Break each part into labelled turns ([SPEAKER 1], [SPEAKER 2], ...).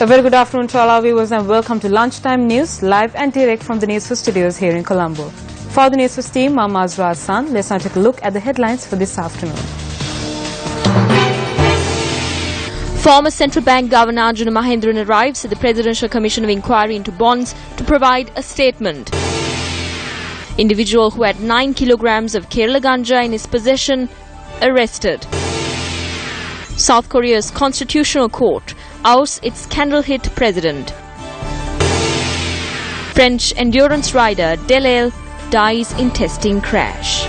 [SPEAKER 1] A very good afternoon to all our viewers and welcome to Lunchtime News, live and direct from the News1st studios here in Colombo. For the News1st team, I'm Azra Hassan. Let's now take a look at the headlines for this afternoon.
[SPEAKER 2] Former Central Bank Governor Arjuna Mahendran arrives at the Presidential Commission of Inquiry into Bonds to provide a statement. Individual who had 9 kilograms of Kerala ganja in his possession arrested. South Korea's Constitutional Court ousts its scandal-hit president. French endurance rider Delale dies in testing crash.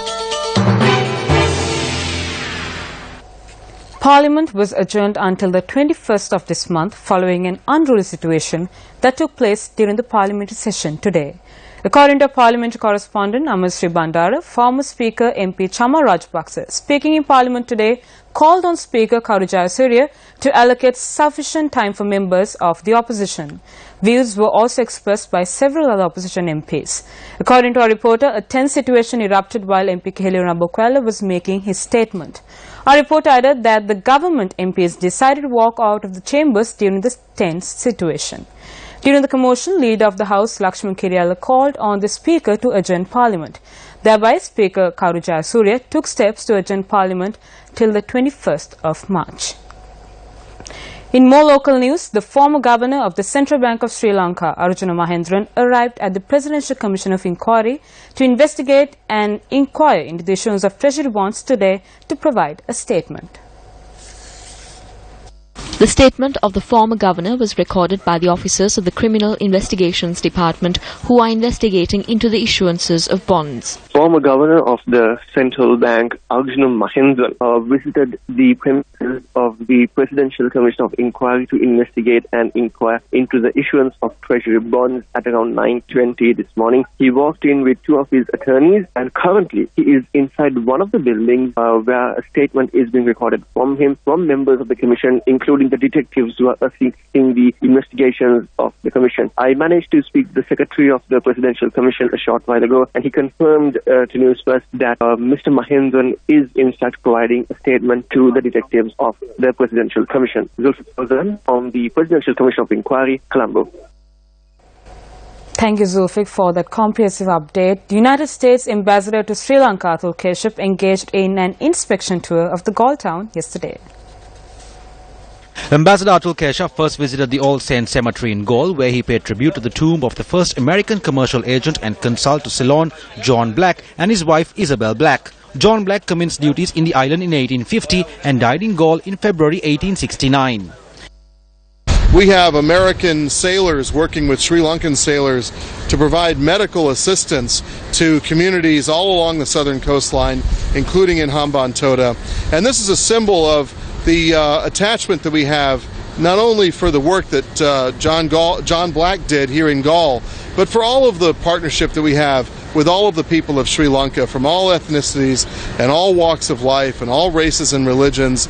[SPEAKER 1] Parliament was adjourned until the 21st of this month following an unruly situation that took place during the parliamentary session today. According to parliamentary correspondent Amasri Bandara, former Speaker MP Chama Rajapaksa, speaking in Parliament today, called on Speaker Karu Jayasuriya to allocate sufficient time for members of the opposition. Views were also expressed by several other opposition MPs. According to our reporter, a tense situation erupted while MP Keheliya Nabokwala was making his statement. Our reporter added that the government MPs decided to walk out of the chambers during this tense situation. During the commotion, Leader of the House, Lakshman Kiriyala, called on the Speaker to adjourn Parliament. Thereby, Speaker Karu Jayasuriya took steps to adjourn Parliament till the 21st of March. In more local news, the former governor of the Central Bank of Sri Lanka, Arjuna Mahendran, arrived at the Presidential Commission of Inquiry to investigate and inquire into the issuance of treasury bonds today to provide a statement.
[SPEAKER 2] The statement of the former governor was recorded by the officers of the Criminal Investigations Department who are investigating into the issuances of bonds.
[SPEAKER 3] Former governor of the Central Bank, Arjuna Mahendran, visited the premises of the Presidential Commission of Inquiry to investigate and inquire into the issuance of treasury bonds at around 9:20 this morning. He walked in with two of his attorneys and currently he is inside one of the buildings where a statement is being recorded from him, from members of the commission, including the detectives who are assisting the investigations of the commission. I managed to speak to the secretary of the Presidential Commission a short while ago, and he confirmed to Newsfirst that Mr. Mahendran is in fact providing a statement to the detectives of the Presidential Commission. Zulfikar from the Presidential Commission of Inquiry, Colombo.
[SPEAKER 1] Thank you, Zulfik, for that comprehensive update. The United States Ambassador to Sri Lanka, Atul Keshav, engaged in an inspection tour of the Galle town yesterday.
[SPEAKER 4] Ambassador Atul Keshav first visited the All Saints Cemetery in Galle, where he paid tribute to the tomb of the first American commercial agent and consul to Ceylon, John Black, and his wife Isabel Black. John Black commenced duties in the island in 1850 and died in Galle in February 1869.
[SPEAKER 5] We have American sailors working with Sri Lankan sailors to provide medical assistance to communities all along the southern coastline, including in Hambantota. And this is a symbol of the attachment that we have not only for the work that John Black did here in Galle, but for all of the partnership that we have with all of the people of Sri Lanka from all ethnicities and all walks of life and all races and religions.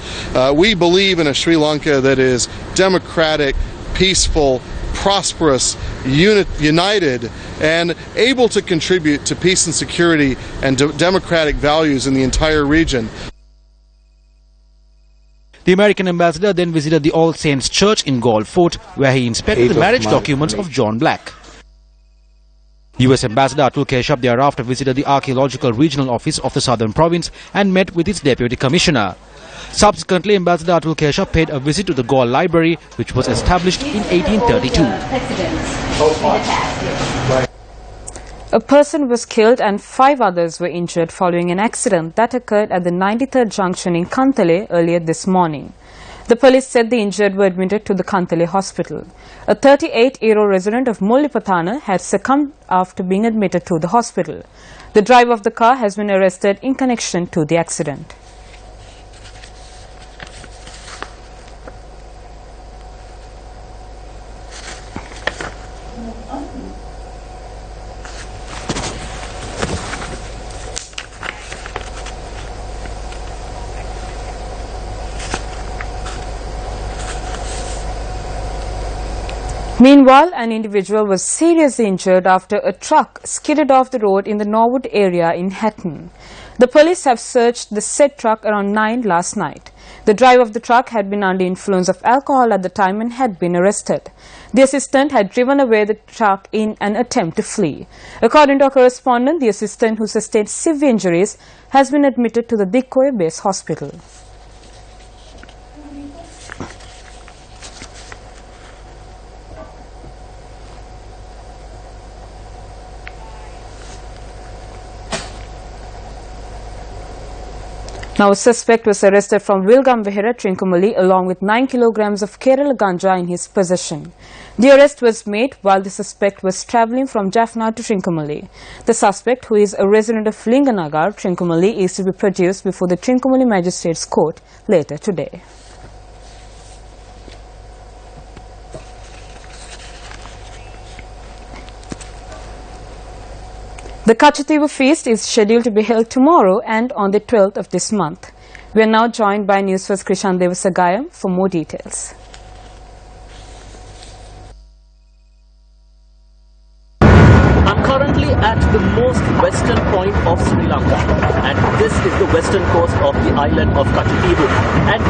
[SPEAKER 5] We believe in a Sri Lanka that is democratic, peaceful, prosperous, united, and able to contribute to peace and security and democratic values in the entire region.
[SPEAKER 4] The American ambassador then visited the All Saints Church in Galle Fort, where he inspected the marriage documents of John Black. U.S. Ambassador Atul Keshav thereafter visited the Archaeological Regional Office of the Southern Province and met with its Deputy Commissioner. Subsequently, Ambassador Atul Keshav paid a visit to the Galle Library, which was established in 1832.
[SPEAKER 1] A person was killed and 5 others were injured following an accident that occurred at the 93rd junction in Kantale earlier this morning. The police said the injured were admitted to the Kantale hospital. A 38-year-old resident of Mullipatana had succumbed after being admitted to the hospital. The driver of the car has been arrested in connection to the accident. Meanwhile, an individual was seriously injured after a truck skidded off the road in the Norwood area in Hatton. The police have searched the said truck around 9 last night. The driver of the truck had been under influence of alcohol at the time and had been arrested. The assistant had driven away the truck in an attempt to flee. According to our correspondent, the assistant, who sustained severe injuries, has been admitted to the Dikkoe Base Hospital. Now, a suspect was arrested from Vilgamvehera, Trincomalee, along with 9 kilograms of Kerala ganja in his possession. The arrest was made while the suspect was travelling from Jaffna to Trincomalee. The suspect, who is a resident of Linganagar, Trincomalee, is to be produced before the Trincomalee Magistrates Court later today. The Kachativu feast is scheduled to be held tomorrow and on the 12th of this month. We are now joined by Newsfirst Krishan Devasagayam for more details.
[SPEAKER 6] I'm currently at the most western point of Sri Lanka, and this is the western coast of the island of Kachativu. And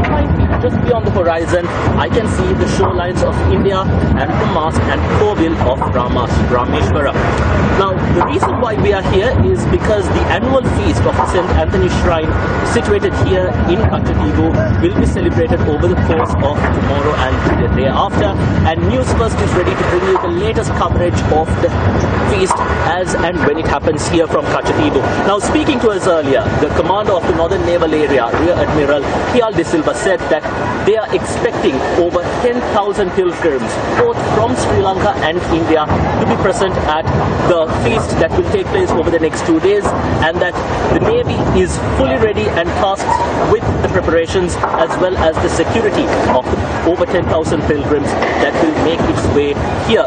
[SPEAKER 6] behind me, just beyond the horizon, I can see the shorelines of India and the mosque and Kovil of Rameshwara. Now, the reason why we are here is because the annual feast of St. Anthony Shrine, situated here in Kachativu, will be celebrated over the course of tomorrow and the day after. And Newsfirst is ready to bring you the latest coverage of the feast as and when it happens here from Kachativu. Now, speaking to us earlier, the commander of the Northern Naval Area, Rear Admiral Hial De Silva, said that they are expecting over 10,000 pilgrims, both from Sri Lanka and India, to be present at the feast that will take place over the next 2 days, and that the Navy is fully ready and tasked with the preparations as well as the security of the over 10,000 pilgrims that will make its way here.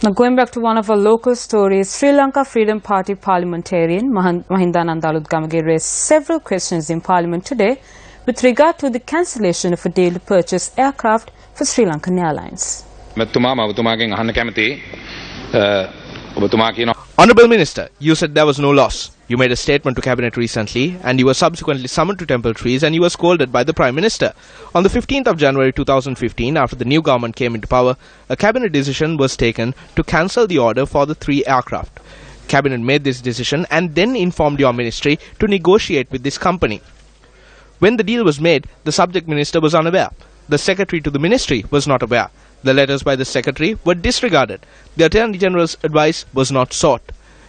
[SPEAKER 1] Now, going back to one of our local stories, Sri Lanka Freedom Party parliamentarian Mahindananda Aludgamage raised several questions in Parliament today with regard to the cancellation of a deal to purchase aircraft for Sri Lankan Airlines.
[SPEAKER 7] Honourable Minister, you said there was no loss. You made a statement to Cabinet recently and you were subsequently summoned to Temple Trees and you were scolded by the Prime Minister. On the 15th of January 2015, after the new government came into power, a Cabinet decision was taken to cancel the order for the 3 aircraft. Cabinet made this decision and then informed your ministry to negotiate with this company. When the deal was made, the subject minister was unaware. The secretary to the ministry was not aware. The letters by the secretary were disregarded. The Attorney General's advice was not sought.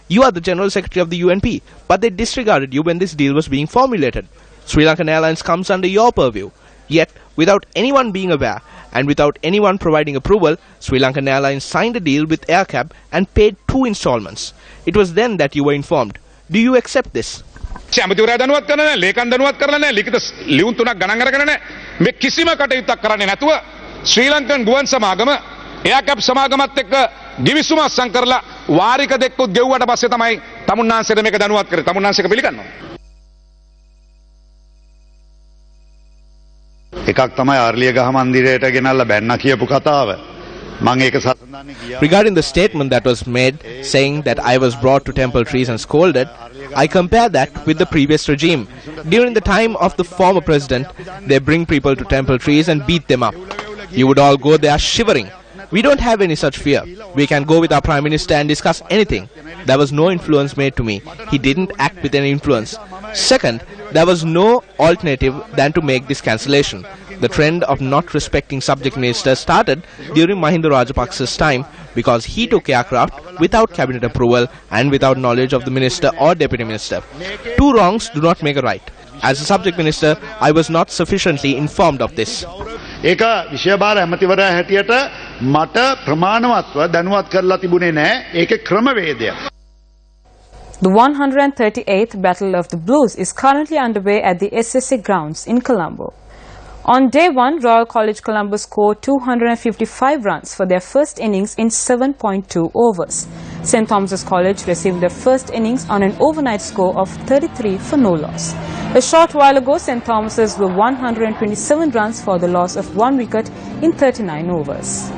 [SPEAKER 7] You are the General Secretary of the UNP, but they disregarded you when this deal was being formulated. Sri Lankan Airlines comes under your purview. Yet, without anyone being aware and without anyone providing approval, Sri Lankan Airlines signed a deal with AirCab and paid 2 installments. It was then that you were informed. Do you accept this?
[SPEAKER 8] ඇමතිවරයා දැනුවත් කරලා නැහැ, ලේකම් දැනුවත් කරලා නැහැ, ලිඛිත ලියුම් 3ක් ගණන් අරගෙන නැහැ. මේ කිසිම කටයුත්තක් කරන්නේ නැතුව ශ්‍රී ලංකන් ගුවන් සමාගම එයාකැප් සමාගමත් එක්ක ගිවිසුම අත්සන් කරලා වාරික දෙක්කුත් ගෙව්වට පස්සේ තමයි තමුන්නාන්සේට මේක දැනුවත් කරේ. තමුන්නාන්සේක පිළිගන්නවා.
[SPEAKER 9] එකක් තමයි ආර්ලියගහ මන්දිරයට ගෙනල්ලා බැන්න කියපු කතාව.
[SPEAKER 7] Regarding the statement that was made saying that I was brought to Temple Trees and scolded, I compare that with the previous regime. During the time of the former president, they bring people to Temple Trees and beat them up. You would all go there shivering. We don't have any such fear. We can go with our Prime Minister and discuss anything. There was no influence made to me. He didn't act with any influence. Second, there was no alternative than to make this cancellation. The trend of not respecting subject ministers started during Mahinda Rajapaksa's time because he took aircraft without cabinet approval and without knowledge of the minister or deputy minister. 2 wrongs do not make a right. As a subject minister, I was not sufficiently informed of this.
[SPEAKER 9] ඒක විශේෂබාර ඇමතිවරයා හැටියට මට ප්‍රමාණවත්ව දැනුවත් කරලා තිබුණේ නැහැ. ඒකේ ක්‍රමවේදය.
[SPEAKER 1] The 138th Battle of the Blues is currently underway at the SSA grounds in Colombo. On day 1, Royal College Colombo scored 255 runs for their first innings in 7.2 overs. St. Thomas's College received their first innings on an overnight score of 33 for no loss. A short while ago, St. Thomas's were 127 runs for the loss of 1 wicket in 39 overs.